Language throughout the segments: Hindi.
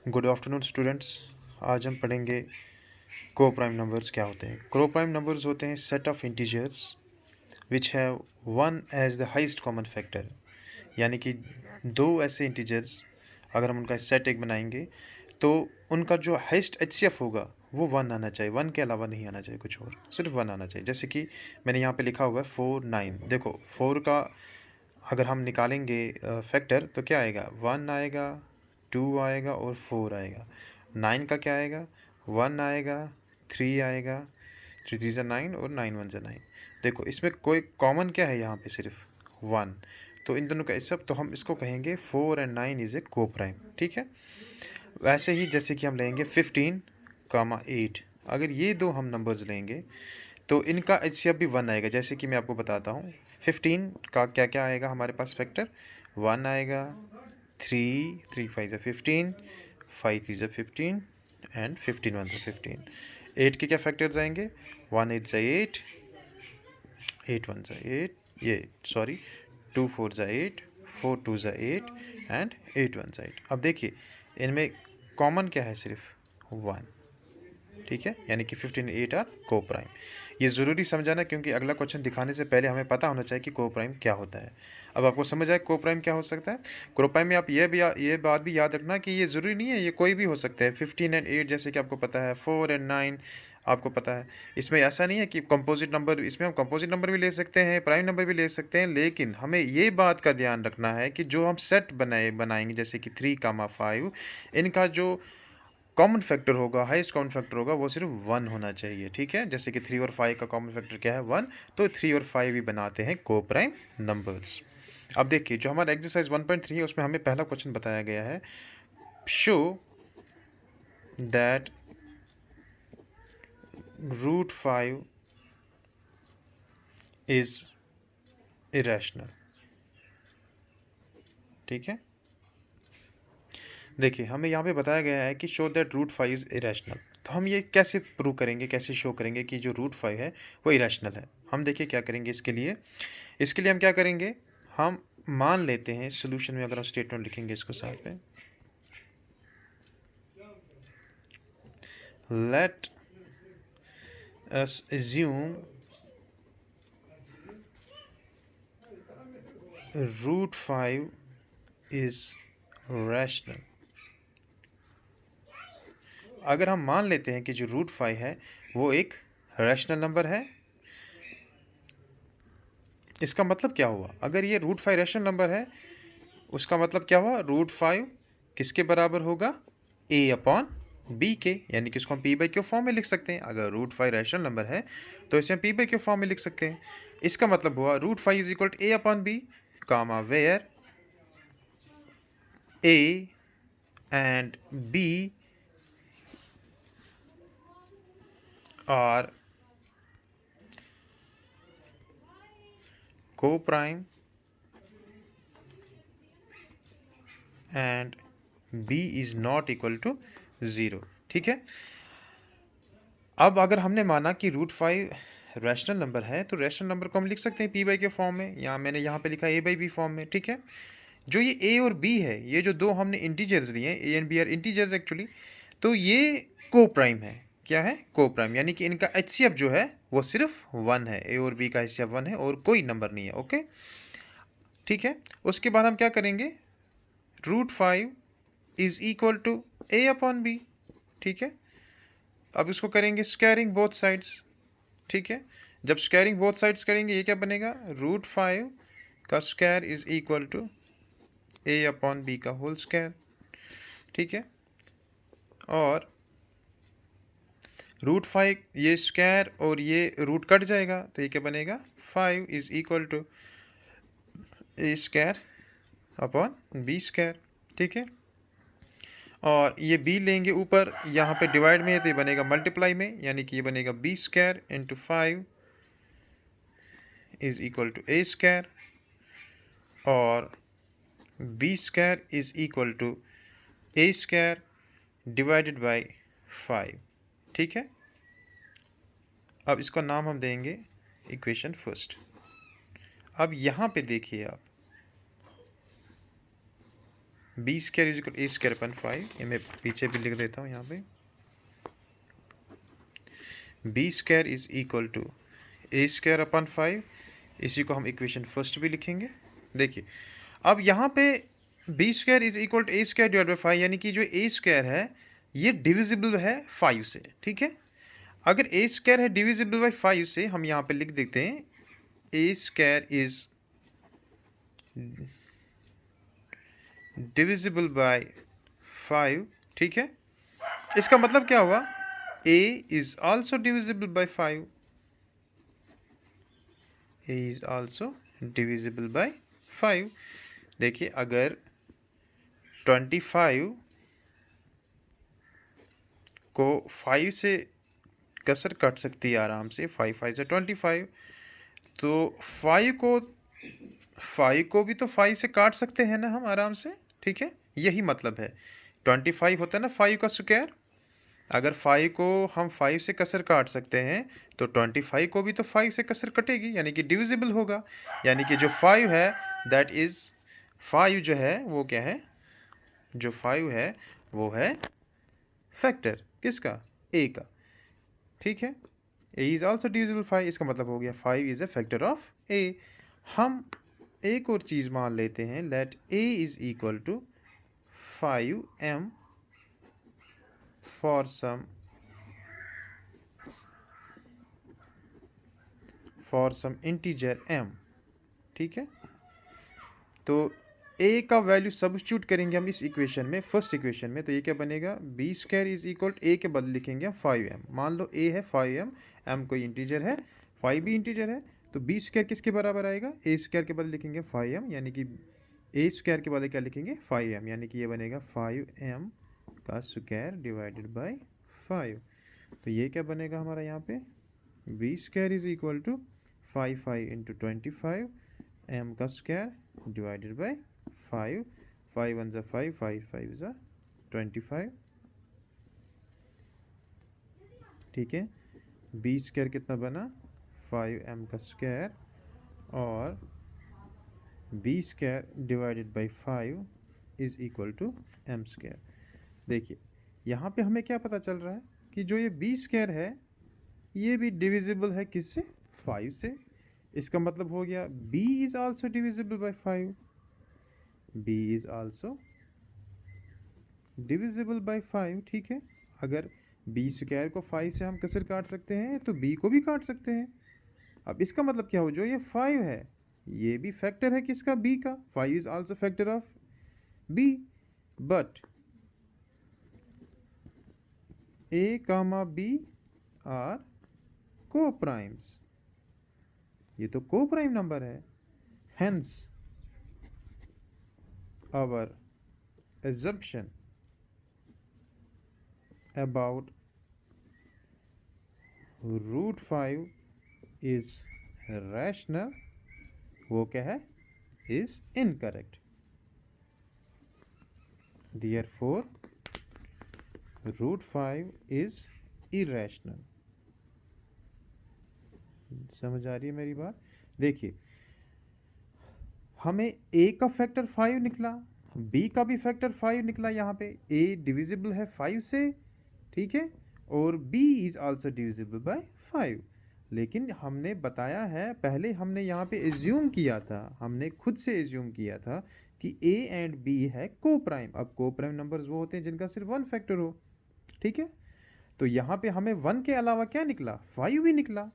Good afternoon students. आज हम पढ़ेंगे को प्राइम नंबर्स क्या होते हैं। को प्राइम नंबर्स होते हैं set of integers which have one as the highest common factor, यानी कि दो ऐसे इंटीजर्स अगर हम उनका सेट एक बनाएंगे तो उनका जो हाईएस्ट एचसीएफ होगा वो वन आना चाहिए, वन के अलावा नहीं आना चाहिए, कुछ और, सिर्फ वन आना चाहिए। जैसे कि मैंने यहाँ पे लिखा हुआ है 4 9। देखो 4 का अगर हम निकालेंगे फैक्टर तो क्या आएगा, 1 आएगा, 2 आएगा और 4 आएगा। 9 का क्या आएगा, 1 आएगा, 3 आएगा, 3 3 ज़ा 9 और 9 1 ज़ा 9। देखो इसमें कोई कॉमन क्या है, यहाँ पे सिर्फ 1। तो इन दोनों का सब, तो हम इसको कहेंगे 4 और 9 इज़ ए को प्राइम। ठीक है। वैसे ही जैसे कि हम लेंगे 15 कामा 8, अगर ये दो हम नंबर्स लेंगे तो इनका एचसीएफ भी 1 आएगा। जैसे कि मैं आपको बताता हूँ, 15 का क्या क्या आएगा हमारे पास फैक्टर, 1 आएगा, 3 3 5 ज़ा 15, 5 3 ज़ा 15 एंड 15 1 ज़ा 15। 8 के क्या फैक्टर्स आएंगे, 1 8 ज़ा 8, 8 1 ज़ा 8, ये सॉरी 2 4 ज़ा 8, 4 2 ज़ा 8 एंड 8 1 ज़ा 8। अब देखिए इनमें कॉमन क्या है, सिर्फ 1। ठीक है, यानी कि 15 8 आर को प्राइम। ये ज़रूरी समझाना क्योंकि अगला क्वेश्चन दिखाने से पहले हमें पता होना चाहिए कि को प्राइम क्या होता है। अब आपको समझ आए को प्राइम क्या हो सकता है। को प्राइम में आप ये बात भी याद रखना कि ये ज़रूरी नहीं है, ये कोई भी हो सकता है। 15 एंड 8 जैसे कि आपको पता है, 4 एंड 9 आपको पता है। इसमें ऐसा नहीं है कि कंपोजिट नंबर, इसमें हम कंपोजिट नंबर भी ले सकते हैं, प्राइम नंबर भी ले सकते हैं, लेकिन हमें ये बात का ध्यान रखना है कि जो हम सेट बनाएंगे जैसे कि 3 कामा 5, इनका जो कॉमन फैक्टर होगा, हाईएस्ट कॉमन फैक्टर होगा, वो सिर्फ 1 होना चाहिए। ठीक है, जैसे कि 3 और 5 का कॉमन फैक्टर क्या है, 1, तो 3 और 5 भी बनाते हैं को प्राइम नंबर्स। अब देखिए जो हमारा एक्सरसाइज 1.3 है उसमें हमें पहला क्वेश्चन बताया गया है, शो दैट √5 इज इरेशनल। ठीक है, देखिए हमें यहाँ पे बताया गया है कि शो दैट √5 इज इरेशनल। तो हम ये कैसे प्रूव करेंगे, कैसे शो करेंगे कि जो √5 है वो इरेशनल है। हम देखिए क्या करेंगे इसके लिए हम क्या करेंगे, हम मान लेते हैं सोल्यूशन में, अगर हम स्टेटमेंट लिखेंगे इसको साथ में, let us assume √5 is rational. अगर हम मान लेते हैं कि जो √5 है वो एक रैशनल नंबर है, इसका मतलब क्या हुआ, अगर ये √5 रैशनल नंबर है उसका मतलब क्या हुआ, √5 किसके बराबर होगा, a अपॉन b के, यानी कि इसको हम p बाई क्यू फॉर्म में लिख सकते हैं। अगर √5 रैशनल नंबर है तो इसे हम p बाई क्यू फॉर्म में लिख सकते हैं। इसका मतलब हुआ √5 is equal to a upon b, comma where a and b are coprime and b is not equal to 0। ठीक है, अब अगर हमने माना कि √5 रैशनल नंबर है तो रैशनल नंबर को हम लिख सकते हैं p बाई के फॉर्म में, या मैंने यहाँ पे लिखा a बाई बी फॉर्म में। ठीक है, जो ये a और b है, ये जो दो हमने इंटीजर्स लिए हैं, a and b are integers actually, तो ये को प्राइम है। क्या है, को प्राइम, यानी कि इनका एचसीएफ जो है वो सिर्फ 1 है, a और b का एचसीएफ 1 है और कोई नंबर नहीं है। ओके, ठीक है, उसके बाद हम क्या करेंगे, √5 is equal to a upon b। ठीक है, अब इसको करेंगे स्क्वायरिंग बोथ साइड्स। ठीक है, जब स्क्वायरिंग बोथ साइड्स करेंगे ये क्या बनेगा, √5 का square is equal to a upon b का होल स्क्वायर। ठीक है, और √5 ये स्क्वायर और ये रूट कट जाएगा तो ये क्या बनेगा, 5 is equal to a square upon b square. ठीक है, और ये b लेंगे ऊपर, यहाँ पे डिवाइड में है तो ये बनेगा मल्टीप्लाई में, यानी कि ये बनेगा b square into 5 is equal to a square, और b square is equal to a square divided by 5। ठीक है, अब इसका नाम हम देंगे इक्वेशन फर्स्ट। अब यहाँ पे देखिए आप, B square is equal A square upon 5, ये मैं पीछे भी लिख देता हूँ यहाँ पे। B square is equal to A square upon 5, इसी को हम इक्वेशन फर्स्ट भी लिखेंगे। देखिए अब यहाँ पे B square is equal to A square divide by 5, यानी कि जो ए स्क्वायर है ये डिविजिबल है 5 से, ठीक है। अगर ए स्क्वायर है डिविजिबल बाई 5 से, हम यहाँ पे लिख देते हैं ए स्क्वायर इज डिविजिबल बाय 5, ठीक है। इसका मतलब क्या हुआ, a is also divisible by 5, a is also divisible by 5। देखिए अगर 25 को 5 से कसर कट सकती है आराम से, 5 5 से 25, तो 5 को भी तो 5 से काट सकते हैं ना हम आराम से, ठीक है। यही मतलब है, 25 होता है ना 5 का स्क्वायर, अगर 5 को हम 5 से कसर काट सकते हैं तो 25 को भी तो 5 से कसर कटेगी, यानी कि डिविजिबल होगा। यानी कि जो 5 है दैट इज़ 5 जो है वो क्या है, जो 5 है वो है फैक्टर किसका, a का, ठीक है। a इज़ आल्सो डिविजिबल 5, इसका मतलब हो गया 5 is a factor of a। हम एक और चीज़ मान लेते हैं, let a is equal to 5m for some integer m, ठीक है। तो a का वैल्यू सब्स्टिट्यूट करेंगे हम इस इक्वेशन में, फर्स्ट इक्वेशन में, तो ये क्या बनेगा, B square is equal a के बदले लिखेंगे हम 5m। मान लो a है 5m, m कोई इंटीजर है, 5 भी इंटीजर है, तो बी स्क्वायर किसके बराबर आएगा, a स्क्वायर के बदले लिखेंगे 5m, यानी कि a स्क्वायर के बदले क्या लिखेंगे 5m, यानी कि ये बनेगा 5m का स्क्वायर डिवाइडेड बाई 5। तो ये क्या बनेगा हमारा यहाँ पे, B square is equal to 5 into 25 m का स्क्वायर डिवाइडेड बाई 5, 5 1 ज़ा 5, 5 5 ज़ा 25, ठीक है। बी स्क्वायर कितना बना 5m का स्क्वायर और B square divided by 5 is equal to m square. देखिए यहाँ पे हमें क्या पता चल रहा है कि जो ये बी स्क्वायर है ये भी डिविजिबल है किससे, 5 से। इसका मतलब हो गया b is also divisible by 5, b is also divisible by 5, ठीक है। अगर b स्क्वायर को 5 से हम कैसे काट सकते हैं, तो b को भी काट सकते हैं। अब इसका मतलब क्या हो, जो ये 5 है ये भी फैक्टर है किसका, b का, 5 इज also factor of b, but a comma b are coprimes, ये तो को प्राइम नंबर है, hence our assumption about root 5 is rational, वो क्या है, is incorrect। therefore root 5 is irrational। समझ आ रही है मेरी बात। देखिए हमें a का फैक्टर 5 निकला, b का भी फैक्टर 5 निकला, यहाँ पे a डिविजिबल है 5 से, ठीक है, और b is also divisible by 5। लेकिन हमने बताया है, पहले हमने यहाँ पे एज्यूम किया था, हमने खुद से एज्यूम किया था कि a एंड b है को प्राइम। अब को प्राइम नंबर्स वो होते हैं जिनका सिर्फ 1 फैक्टर हो, ठीक है। तो यहाँ पे हमें 1 के अलावा क्या निकला, 5 भी निकला,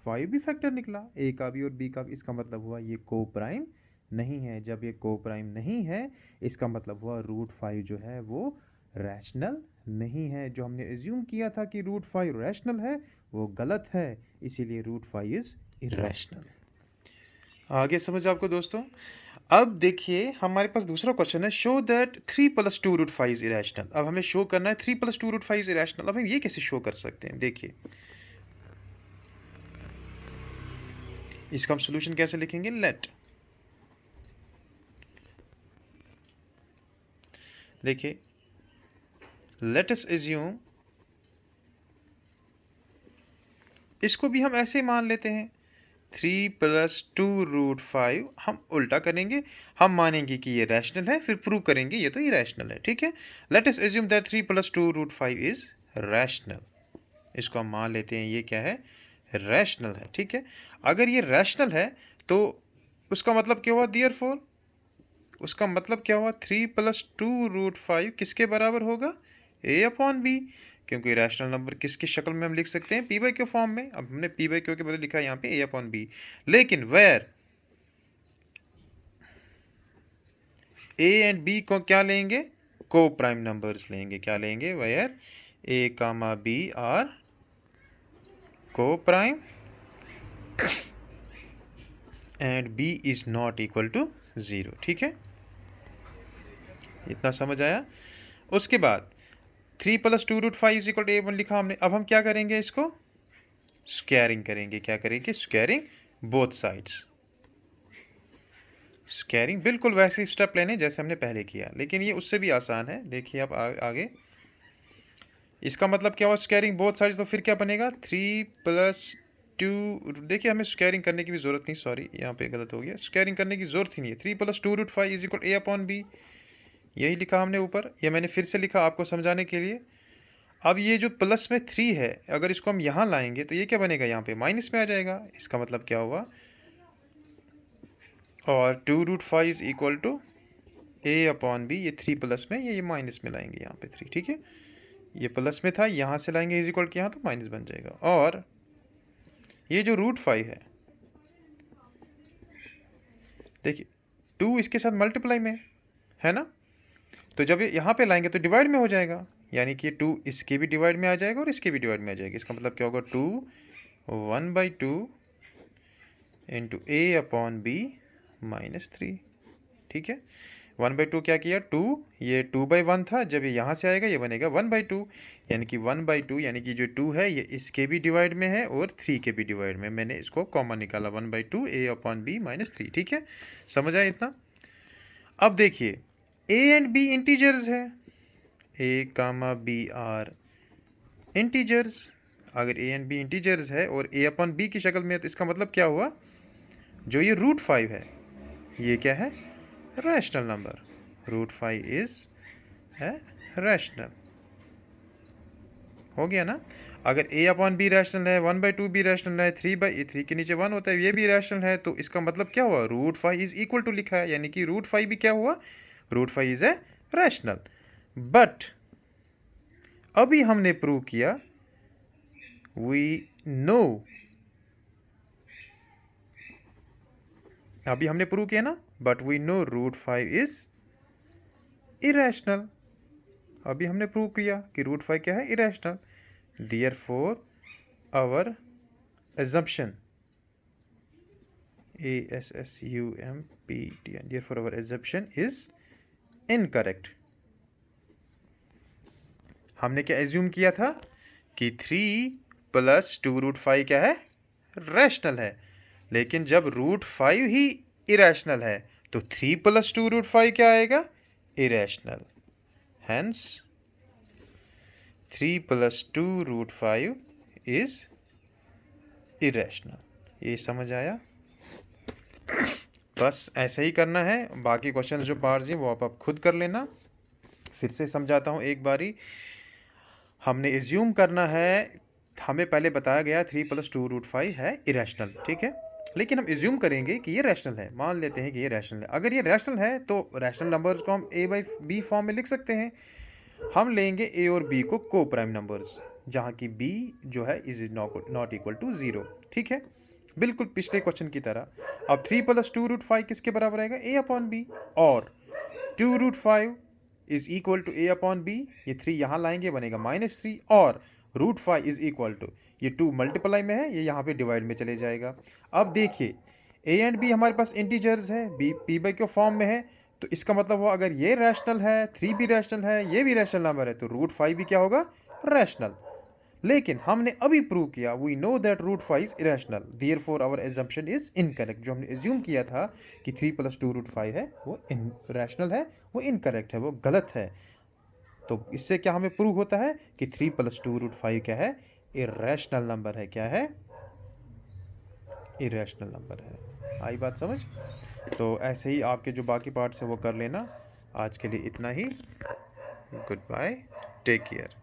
5 भी फैक्टर निकला, a का भी और b का भी। इसका मतलब हुआ ये को प्राइम नहीं है। जब ये को प्राइम नहीं है इसका मतलब हुआ रूट 5 जो है वो रैशनल नहीं है। जो हमने एज्यूम किया था कि रूट 5 रैशनल है वो गलत है, इसीलिए रूट 5 इज इरैशनल। आगे समझ आपको दोस्तों। अब देखिए हमारे पास दूसरा क्वेश्चन है, show that 3 + 2 root 5 is irrational. अब हमें शो करना है 3 + 2 रूट 5 इज इरैशनल। अब हम ये कैसे शो कर सकते हैं, देखिए इसका हम सोल्यूशन कैसे लिखेंगे, देखिए लेट अस एज्यूम, इसको भी हम ऐसे मान लेते हैं 3 + 2√5 हम उल्टा करेंगे, हम मानेंगे कि ये रैशनल है, फिर प्रूव करेंगे ये तो इरेशनल है, ठीक है। Let us assume that 3 + 2√5 is rational. इसको हम मान लेते हैं ये क्या है, रैशनल है, ठीक है। अगर ये रैशनल है तो उसका मतलब क्या हुआ, देयरफॉर उसका मतलब क्या हुआ, 3 + 2√5 किसके बराबर होगा, a/b, क्योंकि रैशनल नंबर किसकी शक्ल में हम लिख सकते हैं, p/q फॉर्म में। अब हमने p/q के बदले लिखा है यहाँ पे a/b, लेकिन वेयर a एंड b को क्या लेंगे, को प्राइम नंबर्स लेंगे। क्या लेंगे, where a, b are coprime and b is not equal to 0, ठीक है। इतना समझ आया। उसके बाद 3 + 2√5 इज इक्वल टू a1 लिखा हमने। अब हम क्या करेंगे, इसको स्क्वायरिंग करेंगे। क्या करेंगे, स्क्वायरिंग बोथ साइड्स। स्क्वायरिंग बिल्कुल वैसे स्टेप लेने जैसे हमने पहले किया, लेकिन ये उससे भी आसान है। देखिए अब आगे इसका मतलब क्या हुआ, स्क्वायरिंग बोथ साइड्स, तो फिर क्या बनेगा, 3 + 2। देखिए हमें स्क्वायरिंग करने की भी जरूरत नहीं, सॉरी यहाँ पे गलत हो गया, स्क्वायरिंग करने की जरूरत ही नहीं है। 3 + 2√5 इज इक्वल a/b, यही लिखा हमने ऊपर। ये मैंने फिर से लिखा आपको समझाने के लिए। अब ये जो प्लस में 3 है, अगर इसको हम यहाँ लाएंगे तो ये क्या बनेगा, यहाँ पे माइनस में आ जाएगा। इसका मतलब क्या हुआ, और 2√5 इज इक्वल टू a/b, ये 3 प्लस में, ये माइनस में लाएंगे यहाँ पे 3, ठीक है। ये प्लस में था, यहाँ से लाएंगे इज इक्वल के यहाँ, तो माइनस बन जाएगा। और ये जो √5 देखिए 2 इसके साथ मल्टीप्लाई में है ना, तो जब ये यहाँ पे लाएंगे तो डिवाइड में हो जाएगा, यानी कि 2 इसके भी डिवाइड में आ जाएगा और इसके भी डिवाइड में आ जाएगा। इसका मतलब क्या होगा, 2 1/2 इंटू a/b -3, ठीक है। 1/2 क्या किया, 2, ये 2/1 था, जब ये यहाँ से आएगा ये बनेगा 1/2, यानी कि 1/2, यानी कि जो 2 है ये इसके भी डिवाइड में है और 3 के भी डिवाइड में। मैंने इसको कॉमन निकाला, 1/2 a/b -3, ठीक है। समझ आया इतना। अब देखिए a एंड b इंटीजर्स है, a, b आर इंटीजर्स। अगर a एंड b इंटीजर्स है और a/b की शक्ल में है, तो इसका मतलब क्या हुआ, जो ये √5 है ये क्या है, रैशनल नंबर। √5 इज है रैशनल, हो गया ना। अगर a/b रैशनल है, 1/2 भी रैशनल है, 3/3 के नीचे 1 होता है, ये भी रैशनल है, तो इसका मतलब क्या हुआ, √5 इज इक्वल टू लिखा है, यानी कि √5 भी क्या हुआ, √5 इज ए रैशनल। बट अभी हमने प्रूव किया, वी नो, अभी हमने प्रूव किया ना, but we know √5 is irrational. अभी हमने प्रूव किया कि √5 क्या है, irrational. Therefore our assumption, ASSUMPTN, therefore our assumption is incorrect। हमने क्या एज्यूम किया था कि 3 + 2√5 क्या है, रैशनल है, लेकिन जब √5 ही इरेशनल है तो 3 + 2√5 क्या आएगा, इरेशनल। Hence 3 + 2√5 is irrational. ये समझ आया। बस ऐसे ही करना है, बाकी क्वेश्चन जो पार्ट्स हैं वो आप खुद कर लेना। फिर से समझाता हूँ एक बारी। हमने एज्यूम करना है, हमें पहले बताया गया 3 + 2√5 है इरेशनल, ठीक है, लेकिन हम एज्यूम करेंगे कि ये रैशनल है। मान लेते हैं कि ये रैशनल है। अगर ये रैशनल है तो रैशनल नंबर्स को हम a/b फॉर्म में लिख सकते हैं। हम लेंगे a और b को को प्राइम नंबर्स, जहाँ की b जो है इज नॉट इक्वल टू 0, ठीक है, बिल्कुल पिछले क्वेश्चन की तरह। अब 3 + 2√5 किसके बराबर आएगा, a/b, और 2√5 इज इक्वल टू a/b, ये 3 यहाँ लाएंगे बनेगा -3, और √5 इज इक्वल टू, ये 2 मल्टीप्लाई में है, ये यहाँ पे डिवाइड में चले जाएगा। अब देखिए a एंड b हमारे पास इंटीजर्स है, b p/q फॉर्म में है, तो इसका मतलब हुआ अगर ये रैशनल है, 3 भी रैशनल है, ये भी रैशनल नंबर है, तो √5 भी क्या होगा, रैशनल। लेकिन हमने अभी प्रूव किया, we know that √5 is irrational, therefore our assumption is incorrect. जो हमने एज्यूम किया था कि 3 + 2√5 है वो रैशनल है, वो इनकरेक्ट है, वो गलत है। तो इससे क्या हमें प्रूव होता है कि 3 + 2√5 क्या है, इरेशनल नंबर है। क्या है, इरेशनल नंबर है। आई बात समझ? तो ऐसे ही आपके जो बाकी पार्ट्स हैं वो कर लेना। आज के लिए इतना ही। Goodbye, take care.